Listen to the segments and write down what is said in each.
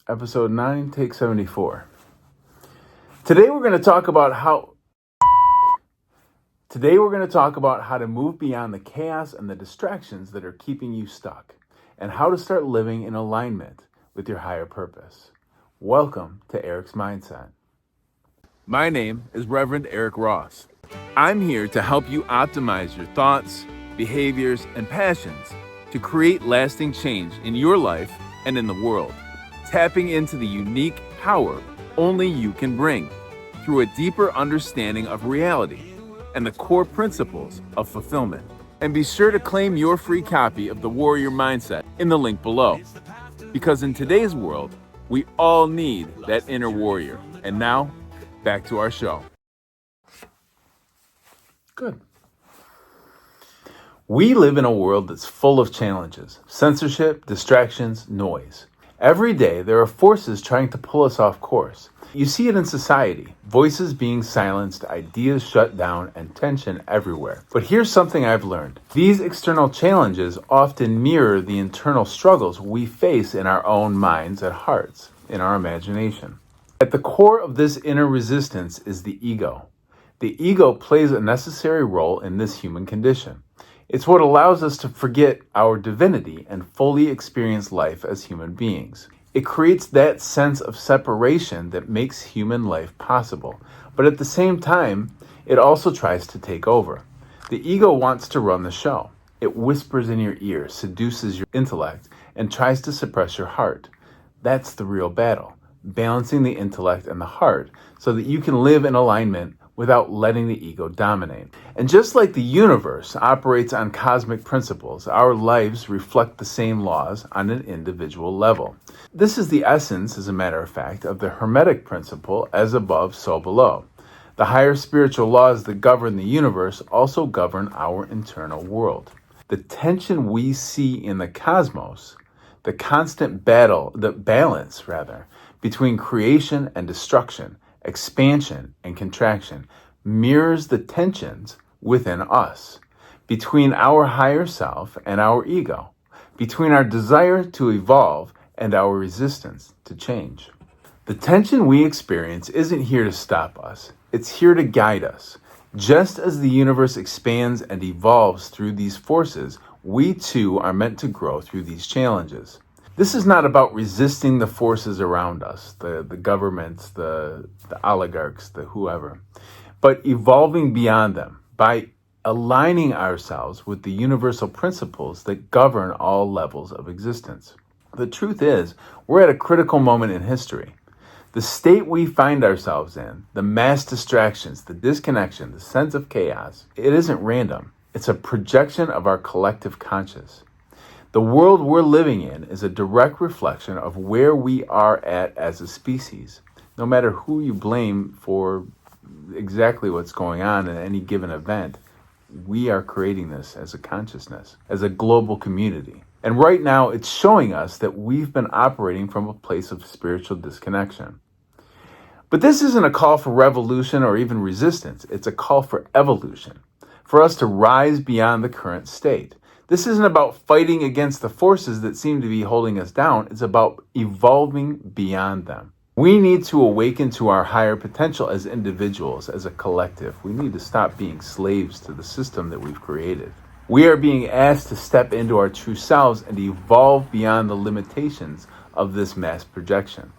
episode 9, take 74. Today we're going to talk about how to move beyond the chaos and the distractions that are keeping you stuck, and how to start living in alignment with your higher purpose. Welcome to Eric's Mindset. My name is Reverend Eric Ross. I'm here to help you optimize your thoughts, behaviors, and passions to create lasting change in your life and in the world, tapping into the unique power only you can bring through a deeper understanding of reality and the core principles of fulfillment. And be sure to claim your free copy of The Warrior Mindset in the link below. Because in today's world, we all need that inner warrior. And now, back to our show. Good. We live in a world that's full of challenges, censorship, distractions, noise. Every day, there are forces trying to pull us off course. You see it in society, voices being silenced, ideas shut down, and tension everywhere. But here's something I've learned. These external challenges often mirror the internal struggles we face in our own minds and hearts, in our imagination. At the core of this inner resistance is the ego. The ego plays a necessary role in this human condition. It's what allows us to forget our divinity and fully experience life as human beings. It creates that sense of separation that makes human life possible. But at the same time, it also tries to take over. The ego wants to run the show. It whispers in your ear, seduces your intellect, and tries to suppress your heart. That's the real battle, balancing the intellect and the heart so that you can live in alignment without letting the ego dominate. And just like the universe operates on cosmic principles, our lives reflect the same laws on an individual level. This is the essence, as a matter of fact, of the Hermetic principle, as above, so below. The higher spiritual laws that govern the universe also govern our internal world. The tension we see in the cosmos, the constant balance between creation and destruction, expansion and contraction, mirrors the tensions within us, between our higher self and our ego, between our desire to evolve and our resistance to change. The tension we experience isn't here to stop us, it's here to guide us. Just as the universe expands and evolves through these forces, we too are meant to grow through these challenges. This is not about resisting the forces around us, the governments, the oligarchs, the whoever, but evolving beyond them by aligning ourselves with the universal principles that govern all levels of existence. The truth is, we're at a critical moment in history. The state we find ourselves in, the mass distractions, the disconnection, the sense of chaos, it isn't random. It's a projection of our collective conscious. The world we're living in is a direct reflection of where we are at as a species. No matter who you blame for exactly what's going on in any given event, we are creating this as a consciousness, as a global community. And right now, it's showing us that we've been operating from a place of spiritual disconnection. But this isn't a call for revolution or even resistance. It's a call for evolution, for us to rise beyond the current state. This isn't about fighting against the forces that seem to be holding us down. It's about evolving beyond them. We need to awaken to our higher potential as individuals, as a collective. We need to stop being slaves to the system that we've created. We are being asked to step into our true selves and evolve beyond the limitations of this mass projection.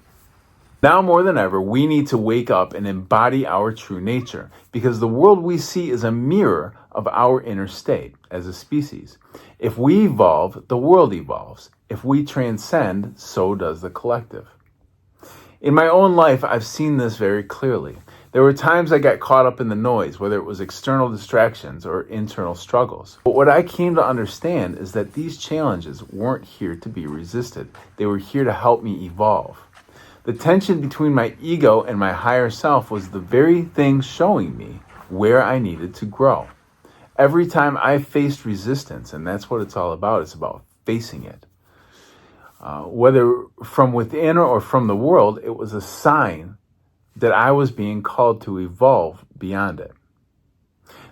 Now more than ever, we need to wake up and embody our true nature, because the world we see is a mirror of our inner state as a species. If we evolve, the world evolves. If we transcend, so does the collective. In my own life, I've seen this very clearly. There were times I got caught up in the noise, whether it was external distractions or internal struggles. But what I came to understand is that these challenges weren't here to be resisted. They were here to help me evolve. The tension between my ego and my higher self was the very thing showing me where I needed to grow. Every time I faced resistance, and that's what it's all about, it's about facing it. Whether from within or from the world, it was a sign that I was being called to evolve beyond it.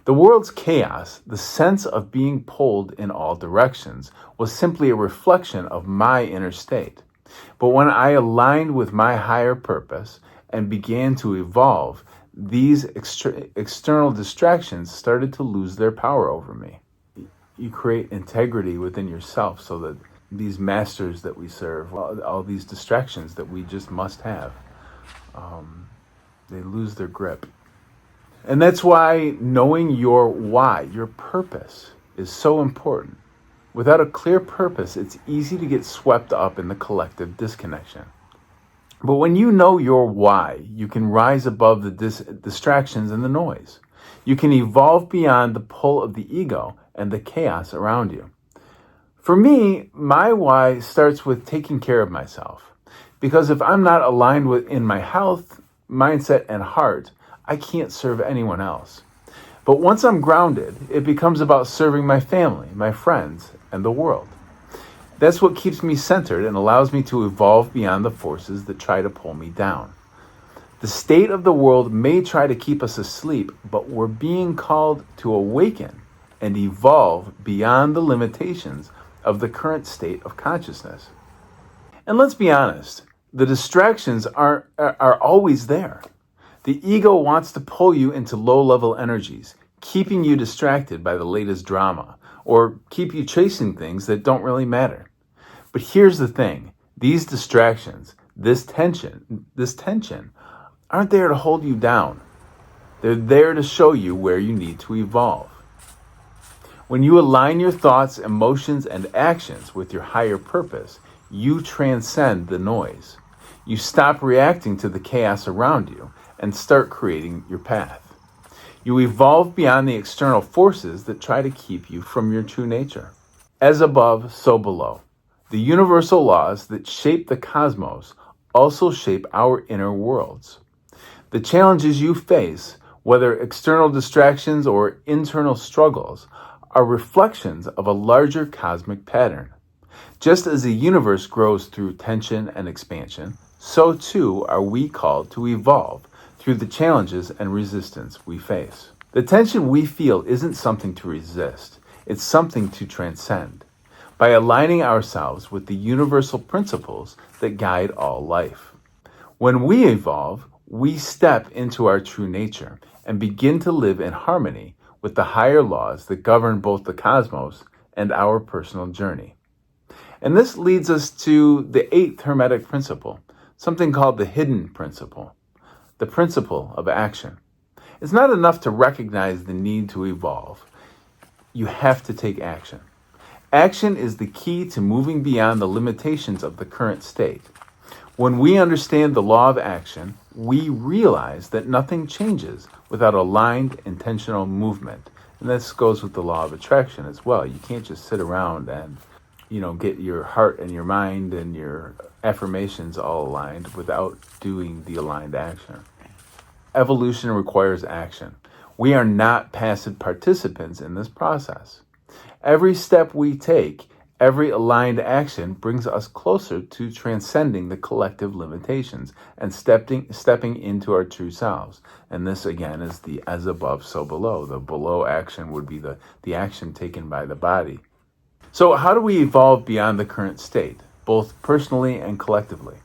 The world's chaos, the sense of being pulled in all directions, was simply a reflection of my inner state. But when I aligned with my higher purpose and began to evolve, these external distractions started to lose their power over me. You create integrity within yourself so that these masters that we serve, all these distractions that we just must have, they lose their grip. And that's why knowing your why, your purpose, is so important. Without a clear purpose, it's easy to get swept up in the collective disconnection. But when you know your why, you can rise above the distractions and the noise. You can evolve beyond the pull of the ego and the chaos around you. For me, my why starts with taking care of myself. Because if I'm not aligned in my health, mindset, and heart, I can't serve anyone else. But once I'm grounded, it becomes about serving my family, my friends, and the world. That's what keeps me centered and allows me to evolve beyond the forces that try to pull me down. The state of the world may try to keep us asleep, but we're being called to awaken and evolve beyond the limitations of the current state of consciousness. And let's be honest, the distractions are always there. The ego wants to pull you into low-level energies, keeping you distracted by the latest drama, or keep you chasing things that don't really matter. But here's the thing, these distractions, this tension, aren't there to hold you down. They're there to show you where you need to evolve. When you align your thoughts, emotions, and actions with your higher purpose, you transcend the noise. You stop reacting to the chaos around you and start creating your path. You evolve beyond the external forces that try to keep you from your true nature. As above, so below. The universal laws that shape the cosmos also shape our inner worlds. The challenges you face, whether external distractions or internal struggles, are reflections of a larger cosmic pattern. Just as the universe grows through tension and expansion, so too are we called to evolve through the challenges and resistance we face. The tension we feel isn't something to resist, it's something to transcend. By aligning ourselves with the universal principles that guide all life. When we evolve, we step into our true nature and begin to live in harmony with the higher laws that govern both the cosmos and our personal journey. And this leads us to the 8th Hermetic principle, something called the hidden principle, the principle of action. It's not enough to recognize the need to evolve. You have to take action. Action is the key to moving beyond the limitations of the current state. When we understand the law of action, we realize that nothing changes without aligned, intentional movement. And this goes with the law of attraction as well. You can't just sit around and, get your heart and your mind and your affirmations all aligned without doing the aligned action. Evolution requires action. We are not passive participants in this process. Every step we take, every aligned action brings us closer to transcending the collective limitations and stepping into our true selves. And this again is the as above, so below. The below action would be the action taken by the body. So how do we evolve beyond the current state, both personally and collectively?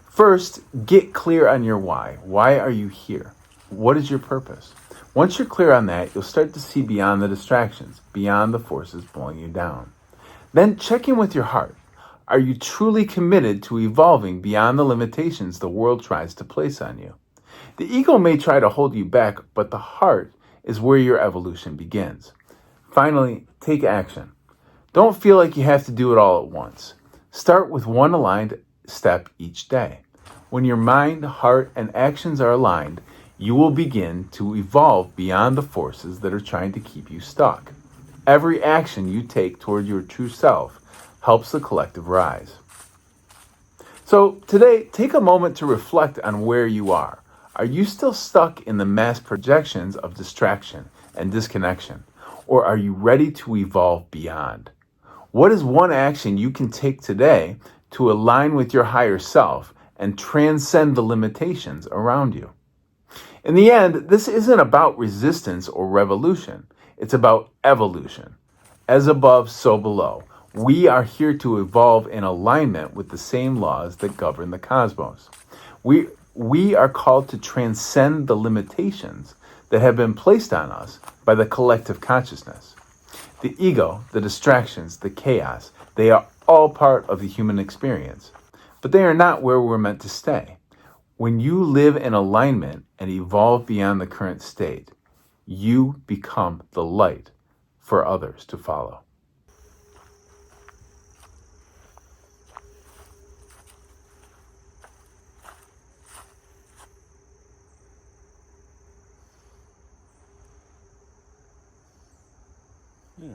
First, get clear on your why. Why are you here? What is your purpose? Once you're clear on that, you'll start to see beyond the distractions, beyond the forces pulling you down. Then check in with your heart. Are you truly committed to evolving beyond the limitations the world tries to place on you? The ego may try to hold you back, but the heart is where your evolution begins. Finally, take action. Don't feel like you have to do it all at once. Start with one aligned step each day. When your mind, heart, and actions are aligned, you will begin to evolve beyond the forces that are trying to keep you stuck. Every action you take toward your true self helps the collective rise. So today, take a moment to reflect on where you are. Are you still stuck in the mass projections of distraction and disconnection? Or are you ready to evolve beyond? What is one action you can take today to align with your higher self and transcend the limitations around you? In the end, this isn't about resistance or revolution. It's about evolution. As above, so below. We are here to evolve in alignment with the same laws that govern the cosmos. We are called to transcend the limitations that have been placed on us by the collective consciousness. The ego, the distractions, the chaos, they are all part of the human experience, but they are not where we're meant to stay. When you live in alignment and evolve beyond the current state, you become the light for others to follow. Yeah.